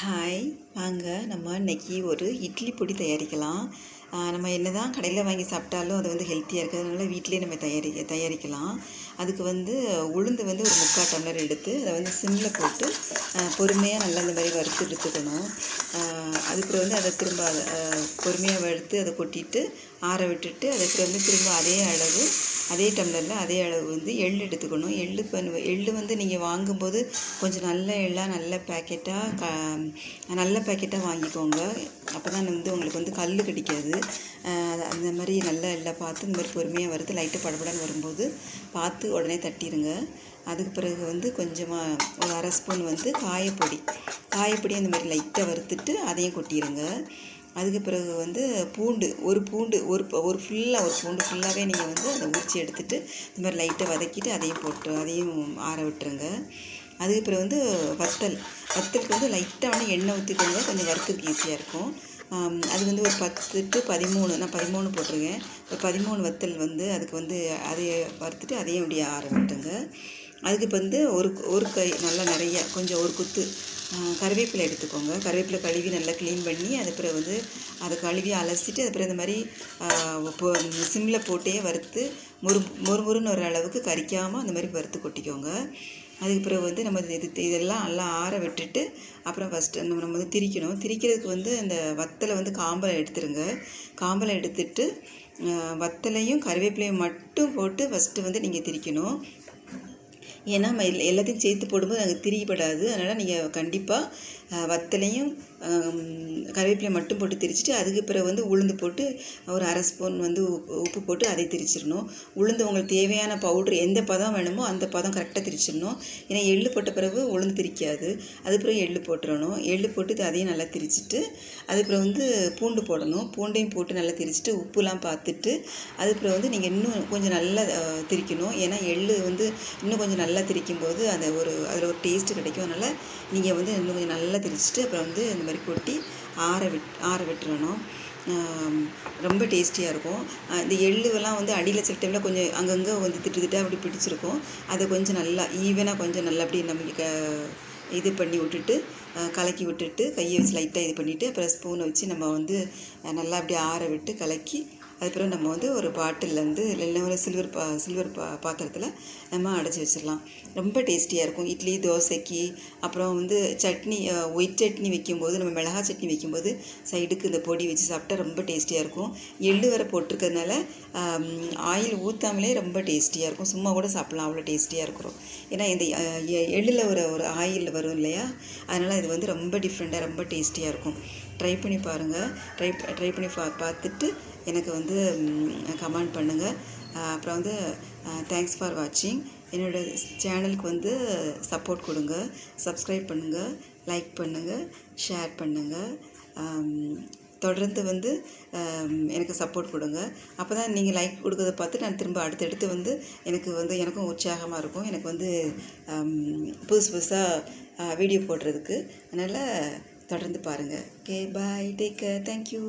Hi வாங்க நம்ம இன்றைக்கி ஒரு இட்லி பொடி தயாரிக்கலாம். நம்ம என்ன தான் கடையில் வாங்கி சாப்பிட்டாலும் அது வந்து ஹெல்த்தியாக இருக்கிறதுனால வீட்டிலேயே நம்ம தயாரிக்கலாம். அதுக்கு வந்து உளுந்து வந்து ஒரு 3/4 டம்ளர் எடுத்து அதை வந்து சிம்மில் போட்டு பொறுமையாக நல்லா இந்த மாதிரி வறுத்து எடுத்துக்கணும். அதுக்கப்புறம் வந்து அதை திரும்ப பொறுமையாக வறுத்து அதை கொட்டிட்டு ஆற விட்டுட்டு அதுக்கு வந்து திரும்ப அதே டம்ளரில் அதே அளவு வந்து எள் எடுத்துக்கணும். எள் வந்து நீங்கள் வாங்கும்போது கொஞ்சம் நல்ல எள்ளாக நல்ல பேக்கெட்டாக வாங்கிக்கோங்க. அப்போ தான் வந்து உங்களுக்கு வந்து கல் கடிக்காது. அந்த மாதிரி நல்ல எள்ளை பார்த்து இந்த மாதிரி பொறுமையாக வறுத்து லைட்டாக படபடன்னு வரும்போது பார்த்து உடனே தட்டிடுங்க. அதுக்கு பிறகு வந்து கொஞ்சமாக ஒரு 1/2 ஸ்பூன் வந்து காயப்பொடி அந்த மாதிரி லைட்டாக வறுத்துட்டு அதையும் கொட்டிடுங்க. அதுக்கு பிறகு வந்து ஒரு பூண்டு ஃபுல்லாகவே நீங்கள் வந்து அதை உரித்து எடுத்துகிட்டு இந்த மாதிரி லைட்டாக வதக்கிட்டு அதையும் ஆற விட்டுருங்க. அதுக்கு பிறகு வந்து வத்தலுக்கு வந்து லைட்டாக வந்து எண்ணெய் ஊற்றிக்கோங்க, கொஞ்சம் வறுக்கிறதுக்கு ஈஸியாக இருக்கும். அது வந்து ஒரு 10 to 13 நான் 13 போட்டிருக்கேன். ஒரு 13 வத்தல் வந்து அதுக்கு வந்து அதை வறுத்துட்டு அதையும் அப்படியே ஆற விட்டுருங்க. அதுக்கு இப்போ வந்து ஒரு கை நல்லா நிறைய கொஞ்சம் ஒரு குத்து கருவேப்பிலை எடுத்துக்கோங்க. கருவேப்பிலை கழுவி நல்லா க்ளீன் பண்ணி அது பிறகு வந்து அதை கழுவி அலசிட்டு அது பிறகு இந்த மாதிரி சிம்மில் போட்டே வறுத்து மொறுமொறுன்னு வர அளவுக்கு கரிக்காமல் அந்த மாதிரி வறுத்து கொட்டிக்கோங்க. அதுக்கு பிறகு வந்து நம்ம இதெல்லாம் நல்லா ஆற விட்டுட்டு அப்புறம் ஃபஸ்ட்டு நம்ம வந்து திரிக்கிறதுக்கு வந்து அந்த வத்தலை வந்து காம்பலை எடுத்துருங்க. காம்பலை எடுத்துட்டு வத்தலையும் கருவேப்பிலையும் மட்டும் போட்டு ஃபஸ்ட்டு வந்து நீங்கள் திரிக்கணும். ஏன்னா நம்ம எல்லாத்தையும் சேர்த்து போடும்போது அது திரிப்படாது. அதனால் நீங்கள் கண்டிப்பாக வத்தலையும் கருவேப்பிலை மட்டும் போட்டு திரிச்சிட்டு அதுக்கு பிறகு வந்து உளுந்து போட்டு ஒரு 1/2 ஸ்பூன் வந்து உப்பு போட்டு அதை திரிச்சிடணும். உளுந்து உங்களுக்கு தேவையான பவுட்ரு எந்த பதம் வேணுமோ அந்த பதம் கரெக்டாக திரிச்சிடணும். ஏன்னா எள்ளு போட்ட பிறகு உளுந்து திரிக்காது. அது பிறகு எள்ளு போட்டுறணும். எள்ளு போட்டு அதையும் நல்லா திரிச்சிட்டு அதுக்கப்புறம் வந்து பூண்டு போடணும். பூண்டையும் போட்டு நல்லா திரிச்சிட்டு உப்புலாம் பார்த்துட்டு அதுக்கப்புறம் வந்து நீங்கள் இன்னும் கொஞ்சம் நல்லா திரிக்கணும். ஏன்னா எள்ளு வந்து இன்னும் கொஞ்சம் நல்லா திரிக்கும்போது அதில் ஒரு டேஸ்ட்டு கிடைக்கும். அதனால் நீங்கள் வந்து இன்னும் கொஞ்சம் நல்லா திரிச்சிட்டு அப்புறம் வந்து இந்த மாதிரி கொட்டி ஆற விட்டுறணும். ரொம்ப டேஸ்டியாக இருக்கும். இந்த எள்ளுவெல்லாம் வந்து அடியில் சில டைமில் கொஞ்சம் அங்கங்கே வந்து திட்டு அப்படி பிடிச்சிருக்கும். அதை கொஞ்சம் நல்லா ஈவனாக கொஞ்சம் நல்லா அப்படி நமக்கு இது பண்ணி விட்டுட்டு கலக்கி விட்டுட்டு கையை வச்சு லைட்டாக இது பண்ணிவிட்டு அப்புறம் ஸ்பூனை வச்சு நம்ம வந்து நல்லா அப்படி ஆற விட்டு கலக்கி அதுக்கப்புறம் நம்ம வந்து ஒரு பாட்டிலேருந்து இல்லைன்னா ஒரு சில்வர் பாத்திரத்தில் நம்ம அடைச்சி வச்சிடலாம். ரொம்ப டேஸ்டியாக இருக்கும். இட்லி தோசைக்கு அப்புறம் வந்து சட்னி ஒயிட் சட்னி வைக்கும்போது நம்ம மிளகா சட்னி வைக்கும்போது சைடுக்கு இந்த பொடி வச்சு சாப்பிட்டா ரொம்ப டேஸ்டியாக இருக்கும். எள்ளு வரை போட்டிருக்கிறதுனால ஆயில் ஊற்றாமலே ரொம்ப டேஸ்டியாக இருக்கும். சும்மா கூட சாப்பிட்லாம், அவ்வளோ டேஸ்டியாக இருக்கிறோம். ஏன்னா இந்த எள்ளில் ஒரு ஆயில் வரும் இல்லையா, அதனால் இது வந்து ரொம்ப டிஃப்ரெண்ட்டாக ரொம்ப டேஸ்டியாக இருக்கும். ட்ரை பண்ணி பாருங்கள். ட்ரை பண்ணி பார்த்துட்டு எனக்கு வந்து கமெண்ட் பண்ணுங்கள். அப்புறம் வந்து தேங்க்ஸ் ஃபார் வாட்சிங். என்னோடய சேனலுக்கு வந்து சப்போர்ட் கொடுங்க. சப்ஸ்கிரைப் பண்ணுங்கள், லைக் பண்ணுங்கள், ஷேர் பண்ணுங்கள். தொடர்ந்து வந்து எனக்கு சப்போர்ட் கொடுங்க. அப்போ தான் நீங்கள் லைக் கொடுக்கறத பார்த்து நான் திரும்ப அடுத்தடுத்து வந்து எனக்கும் உற்சாகமாக இருக்கும். எனக்கு வந்து புதுசாக வீடியோ போடுறதுக்கு. அதனால் தொடர்ந்து பாருங்கள். ஓகே, பாய், டேக் கேர், தேங்க்யூ.